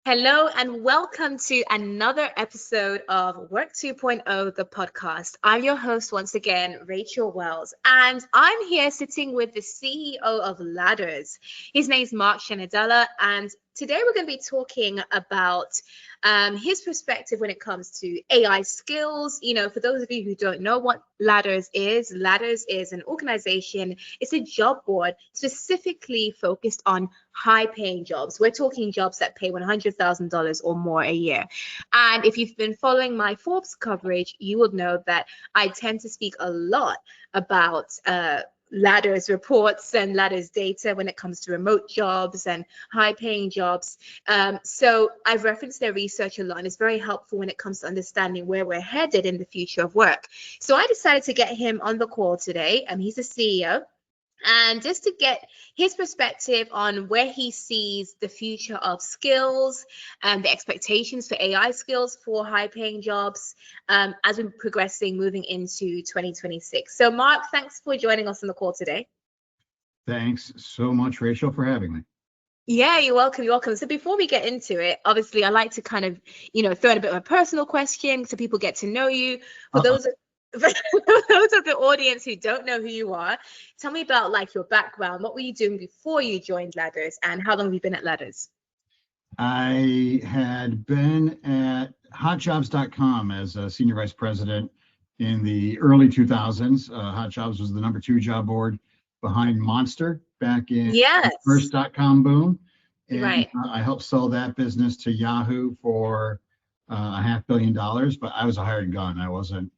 Hello and welcome to another episode of Work 2.0, the podcast. I'm your host once again, Rachel Wells, and I'm here sitting with the CEO of Ladders. His name's Marc Cenedella, and today we're going to be talking about his perspective when it comes to AI skills. For those of you who don't know what Ladders is an organization, it's a job board specifically focused on high-paying jobs. We're talking jobs that pay $100,000 or more a year. And if you've been following my Forbes coverage, you would know that I tend to speak a lot about Ladders reports and Ladders data when it comes to remote jobs and high-paying jobs. So I've referenced their research a lot, and it's very helpful when it comes to understanding where we're headed in the future of work. So I decided to get him on the call today. He's the CEO. And just to get his perspective on where he sees the future of skills and the expectations for AI skills for high-paying jobs as we're progressing, moving into 2026. So, Marc, thanks for joining us on the call today. Thanks so much, Rachel, for having me. Yeah, you're welcome. You're welcome. So before we get into it, obviously, I like to kind of, throw in a bit of a personal question so people get to know you. For those of the audience who don't know who you are, tell me about your background. What were you doing before you joined Ladders, and how long have you been at Ladders? I had been at hotjobs.com as a senior vice president in the early 2000s. Hot Jobs was the number 2 job board behind Monster back in the first .com boom. And right. I helped sell that business to Yahoo for $500 million, but I was a hired gun. I wasn't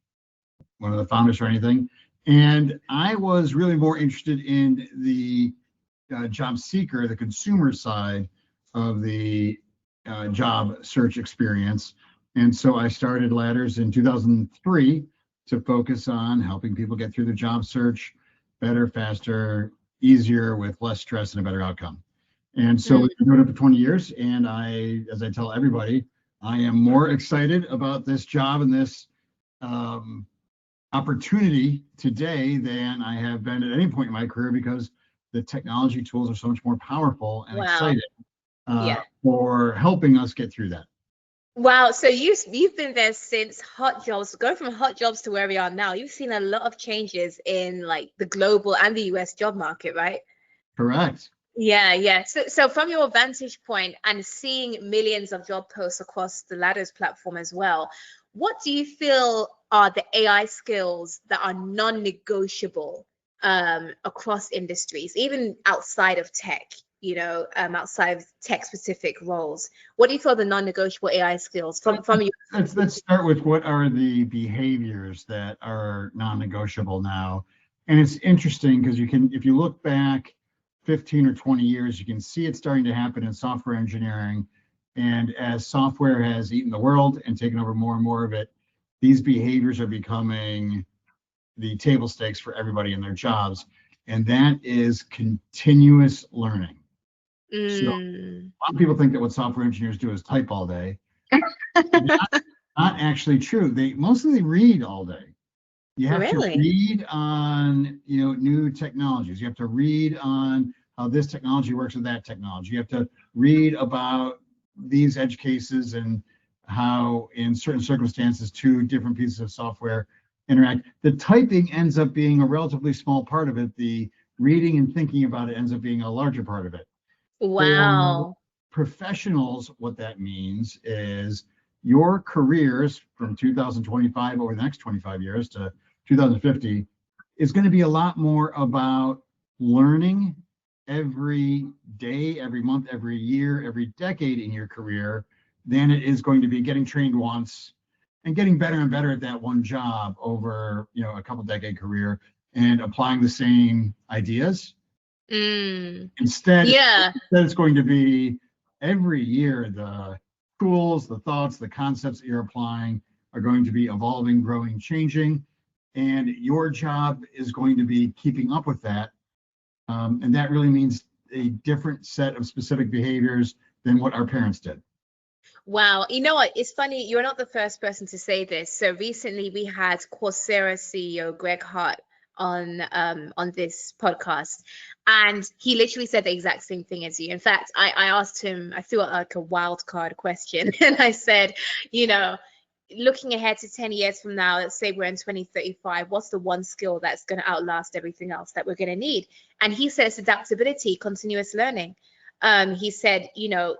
one of the founders or anything. And I was really more interested in the job seeker, the consumer side of the job search experience. And so I started Ladders in 2003 to focus on helping people get through the job search better, faster, easier, with less stress and a better outcome. And so we've been doing it for 20 years. And as I tell everybody, I am more excited about this job and this opportunity today than I have been at any point in my career, because the technology tools are so much more powerful and excited for helping us get through that. Wow. So you've been there since Hot Jobs. Going from Hot Jobs to where we are now, you've seen a lot of changes in the global and the US job market, right? Correct. Yeah. So from your vantage point and seeing millions of job posts across the Ladders platform as well, what do you feel are the AI skills that are non-negotiable across industries, even outside of tech, outside of tech-specific roles? What do you feel are the non-negotiable AI skills from you? Let's start with what are the behaviors that are non-negotiable now. And it's interesting because if you look back 15 or 20 years, you can see it starting to happen in software engineering. And as software has eaten the world and taken over more and more of it, these behaviors are becoming the table stakes for everybody in their jobs. And that is continuous learning. So a lot of people think that what software engineers do is type all day. not actually true. They mostly read all day. You have to read on new technologies. You have to read on how this technology works with that technology. You have to read about these edge cases and how in certain circumstances 2 different pieces of software interact. The typing ends up being a relatively small part of it. The reading and thinking about it ends up being a larger part of it. Wow. For professionals, what that means is your careers from 2025 over the next 25 years to 2050 is going to be a lot more about learning every day, every month, every year, every decade in your career than it is going to be getting trained once and getting better and better at that one job over a couple decade career and applying the same ideas. Instead it's going to be every year the tools, the thoughts, the concepts that you're applying are going to be evolving, growing, changing, and your job is going to be keeping up with that. And that really means a different set of specific behaviors than what our parents did. Wow. You know what? It's funny. You're not the first person to say this. So recently we had Coursera CEO Greg Hart on this podcast, and he literally said the exact same thing as you. In fact, I asked him, I threw out like a wild card question, and I said, you know, looking ahead to 10 years from now, let's say we're in 2035, what's the one skill that's going to outlast everything else that we're going to need? And he says adaptability, continuous learning. He said, you know,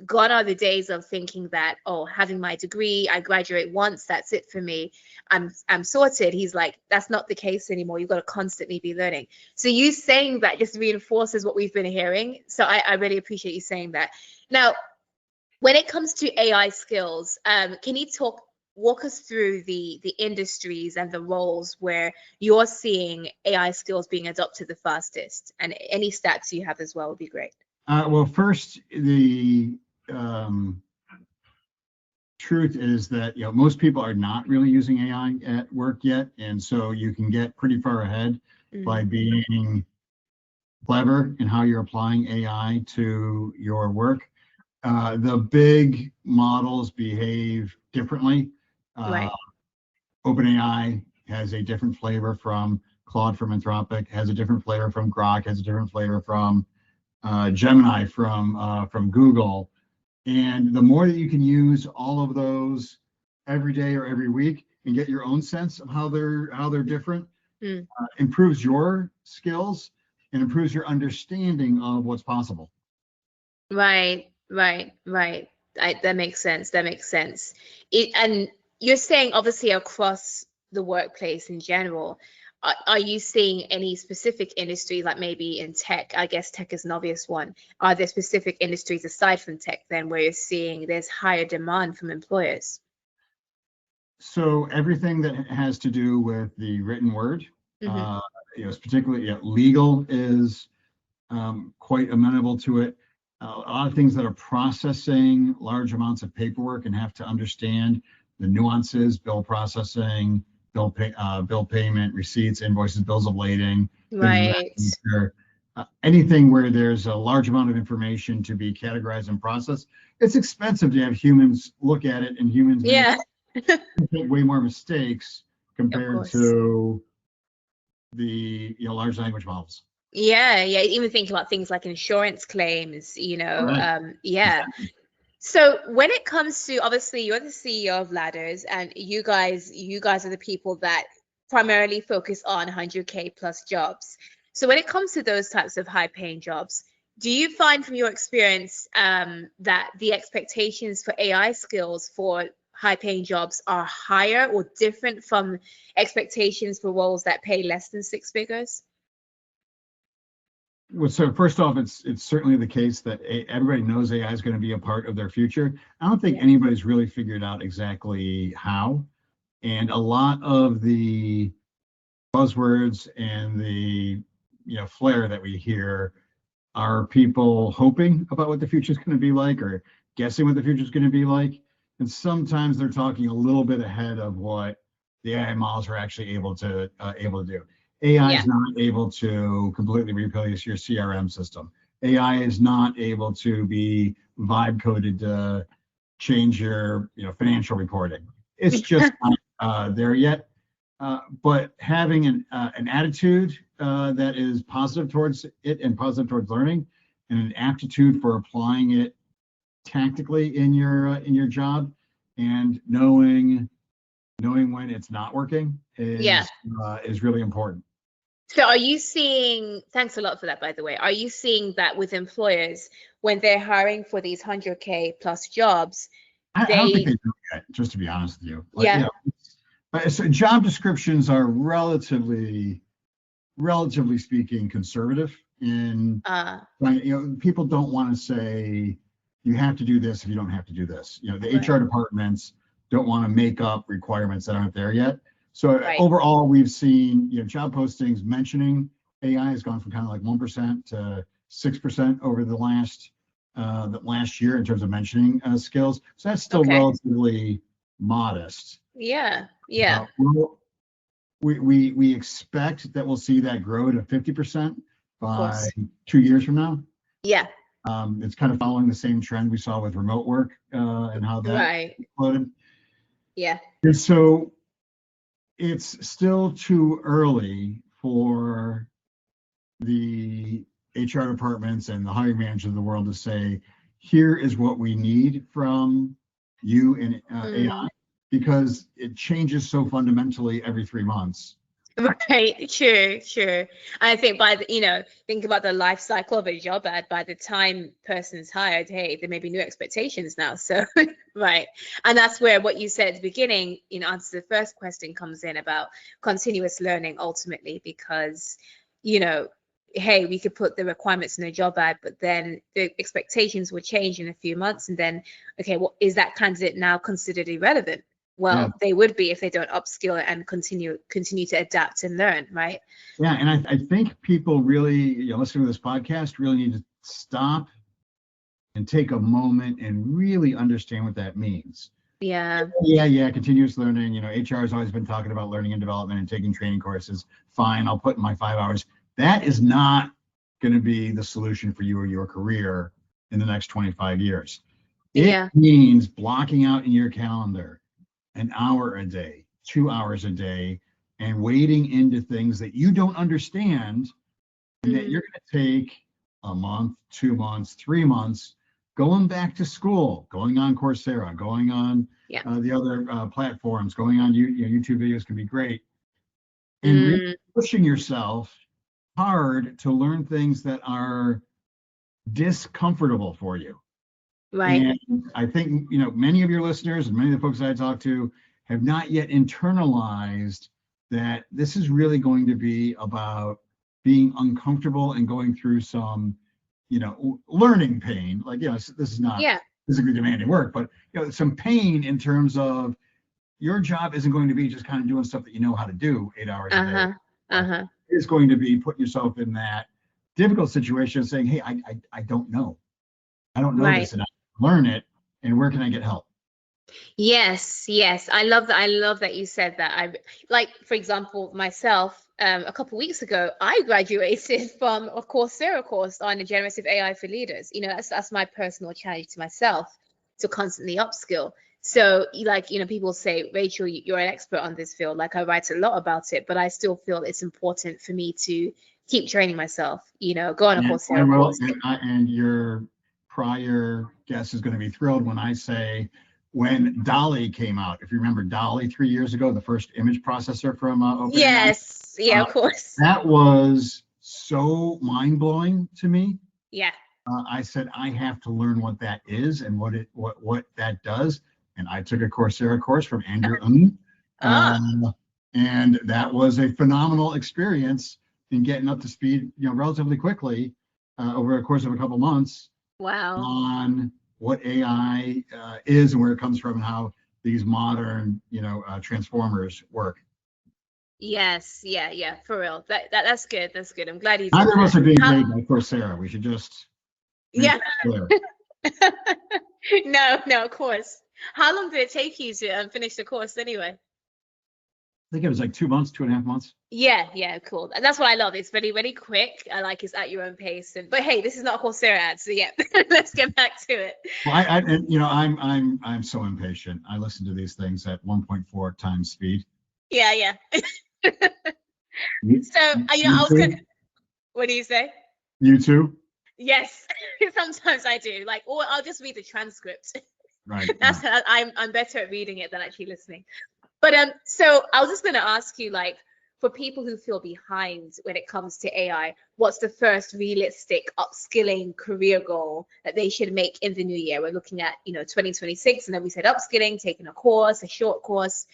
gone are the days of thinking that, oh, having my degree, I graduate once, that's it for me, I'm sorted. He's like, that's not the case anymore. You've got to constantly be learning. So you saying that just reinforces what we've been hearing. So I really appreciate you saying that. Now, when it comes to AI skills, can you walk us through the industries and the roles where you're seeing AI skills being adopted the fastest? And any stats you have as well would be great. Well, first, the truth is that most people are not really using AI at work yet, and so you can get pretty far ahead by being clever in how you're applying AI to your work. The big models behave differently. Right. OpenAI has a different flavor from Claude from Anthropic, has a different flavor from Grok, has a different flavor from Gemini from Google. And the more that you can use all of those every day or every week and get your own sense of how they're different, improves your skills and improves your understanding of what's possible. Right. That makes sense. That makes sense. And you're saying obviously across the workplace in general, are you seeing any specific industry, like maybe in tech? I guess tech is an obvious one. Are there specific industries aside from tech then where you're seeing there's higher demand from employers? So everything that has to do with the written word, particularly legal is quite amenable to it. A lot of things that are processing large amounts of paperwork and have to understand the nuances, bill processing, bill payment, receipts, invoices, bills of lading, Right. anything where there's a large amount of information to be categorized and processed. It's expensive to have humans look at it, and humans make way more mistakes compared to the large language models. Yeah. Even think about things like insurance claims, Right. So when it comes to, obviously you're the CEO of Ladders, and you guys are the people that primarily focus on 100K plus jobs. So when it comes to those types of high paying jobs, do you find from your experience that the expectations for AI skills for high paying jobs are higher or different from expectations for roles that pay less than six figures? Well, so first off, it's certainly the case that everybody knows AI is going to be a part of their future. I don't think anybody's really figured out exactly how. And a lot of the buzzwords and the flair that we hear are people hoping about what the future is going to be like or guessing what the future is going to be like. And sometimes they're talking a little bit ahead of what the AI models are actually able to do. AI is not able to completely replace your CRM system. AI is not able to be vibe coded to change your financial reporting. It's just not there yet. But having an attitude that is positive towards it and positive towards learning, and an aptitude for applying it tactically in your job, and knowing when it's not working is really important. So are you seeing, thanks a lot for that, by the way, are you seeing that with employers when they're hiring for these 100K plus jobs? I don't think they do that, just to be honest with you. So job descriptions are relatively speaking conservative in people don't want to say you have to do this if you don't have to do this. The HR departments don't want to make up requirements that aren't there yet. So overall, we've seen job postings mentioning AI has gone from kind of like 1% to 6% over the last year in terms of mentioning skills. So that's still relatively modest. We expect that we'll see that grow to 50% by 2 years from now. It's kind of following the same trend we saw with remote work and how that exploded. And so it's still too early for the HR departments and the hiring managers of the world to say, here is what we need from you in AI, because it changes so fundamentally every 3 months. Right, sure. I think think about the life cycle of a job ad. By the time person's hired, hey, there may be new expectations now. So, right. And that's where what you said at the beginning, answer the first question comes in about continuous learning ultimately, because, hey, we could put the requirements in a job ad, but then the expectations will change in a few months. And then, okay, well, is that candidate now considered irrelevant? Well, Yeah. they would be if they don't upskill and continue to adapt and learn, right? Yeah, and I think people really, listening to this podcast, really need to stop and take a moment and really understand what that means. Yeah. Yeah, continuous learning. HR has always been talking about learning and development and taking training courses. Fine, I'll put in my 5 hours. That is not going to be the solution for you or your career in the next 25 years. It means blocking out in your calendar an hour a day, 2 hours a day, and wading into things that you don't understand and that you're going to take a month, 2 months, 3 months, going back to school, going on Coursera, going on the other platforms, going on YouTube videos can be great, and really pushing yourself hard to learn things that are discomfortable for you. Right. And I think, many of your listeners and many of the folks I talk to have not yet internalized that this is really going to be about being uncomfortable and going through some, learning pain. Like, this is not physically demanding work, but, some pain in terms of your job isn't going to be just kind of doing stuff that you know how to do 8 hours a day. It's going to be putting yourself in that difficult situation saying, hey, I don't know. I don't know this, and I learn it, and where can I get help? Yes. I love that you said that. For example, myself, a couple of weeks ago, I graduated from a Coursera course on a generative AI for leaders. That's my personal challenge to myself, to constantly upskill. So, people say, Rachel, you're an expert on this field. Like, I write a lot about it, but I still feel it's important for me to keep training myself. Go on a Coursera course. And your prior guest is going to be thrilled when I say, when DALL-E came out, if you remember DALL-E 3 years ago, the first image processor from OpenAI. Yes, of course. That was so mind-blowing to me. Yeah. I said, I have to learn what that is and what that does. And I took a Coursera course from Andrew Ng. And that was a phenomenal experience in getting up to speed, relatively quickly over a course of a couple months. Wow. On what AI is and where it comes from and how these modern, transformers work. Yes, yeah, for real. That's good. That's good. I'm glad you did Neither of us that. are being paid by Coursera. We should just No, of course. How long did it take you to finish the course anyway? I think it was like 2 months, 2.5 months. Yeah, cool. And that's what I love. It's very, very quick. I like it's at your own pace. But hey, this is not a Coursera ad, so yeah, let's get back to it. Well, I'm so impatient. I listen to these things at 1.4 times speed. Yeah. So I was gonna. What do you say? You too? Yes, sometimes I do. Or I'll just read the transcript. Right. I'm better at reading it than actually listening. But so I was just going to ask you, for people who feel behind when it comes to AI, what's the first realistic upskilling career goal that they should make in the new year? We're looking at 2026, and then we said upskilling, taking a course, a short course.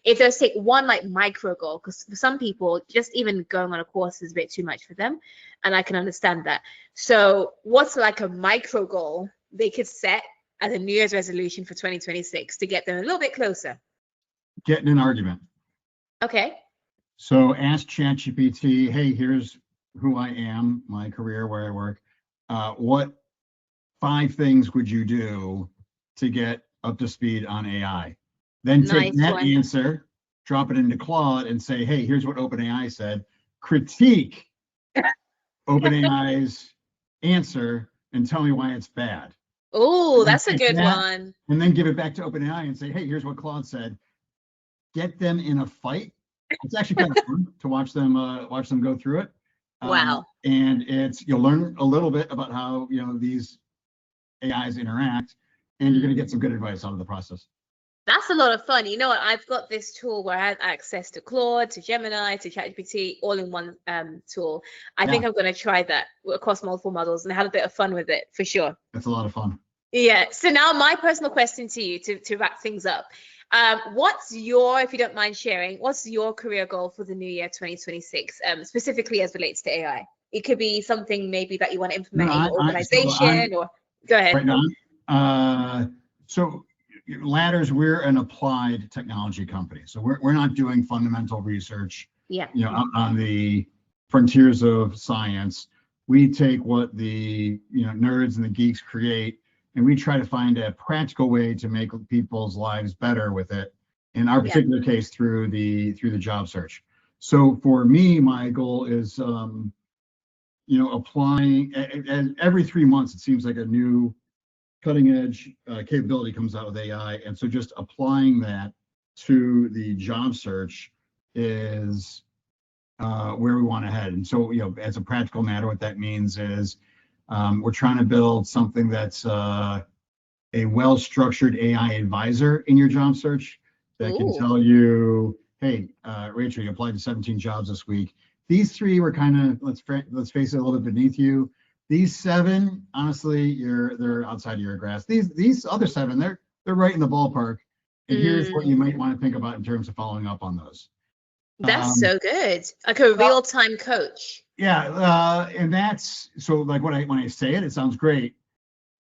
If there's take one micro goal, because for some people, just even going on a course is a bit too much for them, and I can understand that. So what's a micro goal they could set as a New Year's resolution for 2026 to get them a little bit closer? Get in an argument. Okay. So ask ChatGPT, hey, here's who I am, my career, where I work. What 5 things would you do to get up to speed on AI? Then take that answer, drop it into Claude and say, hey, here's what OpenAI said. Critique OpenAI's answer and tell me why it's bad. Oh, that's a good one. And then give it back to OpenAI and say, hey, here's what Claude said. Get them in a fight it's actually kind of fun to watch them go through it. Wow. And you'll learn a little bit about how these AIs interact, and you're going to get some good advice out of the process. That's a lot of fun. You know what? I've got this tool where I have access to Claude, to Gemini, to ChatGPT, all in one tool. I think Yeah, I'm going to try that across multiple models and have a bit of fun with it for sure. it's a lot of fun. Yeah. So now my personal question to you to wrap things up. What's your, if you don't mind sharing, what's your career goal for the new year 2026, specifically as relates to AI? It could be something maybe that you want to No, implement in your I'm organization or go ahead. right now. So Ladders, we're an applied technology company. So we're not doing fundamental research, Yeah. out on the frontiers of science. We take what the nerds and the geeks create, and we try to find a practical way to make people's lives better with it. In our Yeah. particular case, through the job search. So for me, my goal is applying, and every 3 months it seems like a new cutting edge capability comes out with AI. And so just applying that to the job search is where we want to head. And so, as a practical matter, what that means is we're trying to build something that's a well-structured AI advisor in your job search that can Ooh. tell you, hey, Rachel, you applied to 17 jobs this week. These 3 were kind of, let's face it, a little bit beneath you. These 7, honestly, they're outside of your grasp. These other 7, they're right in the ballpark. And here's what you might want to think about in terms of following up on those. That's so good. Like a real-time coach. Yeah, and that's so like when I say it, it sounds great.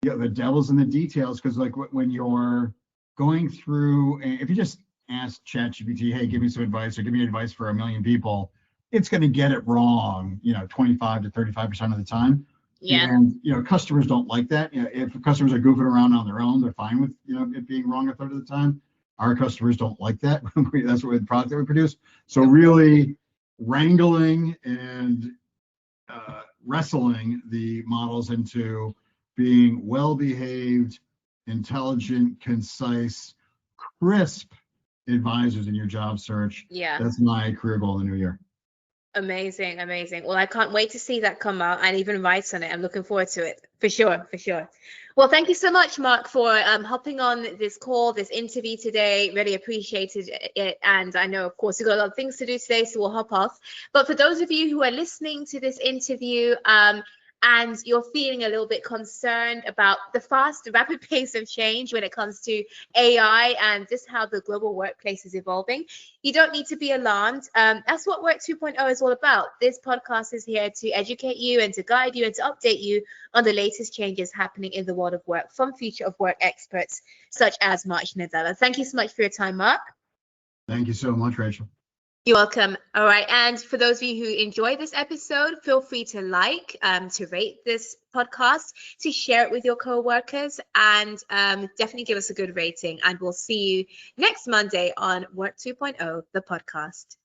The devil's in the details, because like when you're going through, if you just ask ChatGPT, hey, give me some advice, or give me advice for 1 million people, it's going to get it wrong, 25 to 35% of the time. Yeah. And customers don't like that. If customers are goofing around on their own, they're fine with it being wrong a third of the time. Our customers don't like that. That's what the product that we produce. So really wrangling and wrestling the models into being well-behaved, intelligent, concise, crisp advisors in your job search. Yeah. That's my career goal in the new year. Amazing, amazing. Well, I can't wait to see that come out and even write on it. I'm looking forward to it for sure, for sure. Well, thank you so much, Marc, for hopping on this call, this interview today. Really appreciated it. And I know, of course, you've got a lot of things to do today, so we'll hop off. But for those of you who are listening to this interview, and you're feeling a little bit concerned about the fast, rapid pace of change when it comes to AI and just how the global workplace is evolving, you don't need to be alarmed. That's what Work 2.0 is all about. This podcast is here to educate you and to guide you and to update you on the latest changes happening in the world of work from future of work experts such as Marc Cenedella. Thank you so much for your time, Marc. Thank you so much, Rachel. You're welcome. All right. And for those of you who enjoy this episode, feel free to to rate this podcast, to share it with your coworkers, and definitely give us a good rating. And we'll see you next Monday on Work 2.0, the podcast.